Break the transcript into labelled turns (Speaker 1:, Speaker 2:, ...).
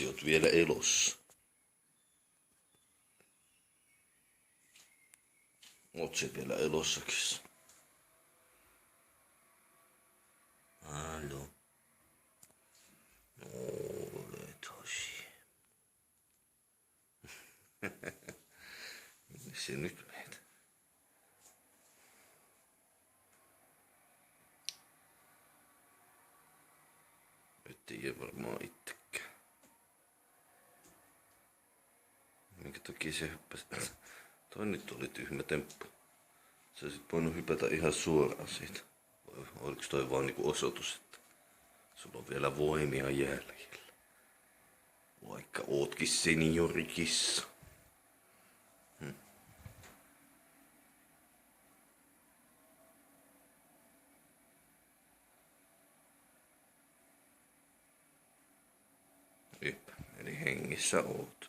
Speaker 1: Vissi oot vielä elossa. Oot se vielä elossakin? Hallo. Olet hosi. Se nyt meitä. Et tiedä varmaan itsekään. Minkä takia se hyppäsi? Toi nyt oli tyhmä temppu. Sä olisit voinut hypätä ihan suoraan siitä. Oliko toi vaan niinku osoitus, että sulla on vielä voimia jäljellä? Vaikka ootkin seniorikissa. Eli hengissä oot.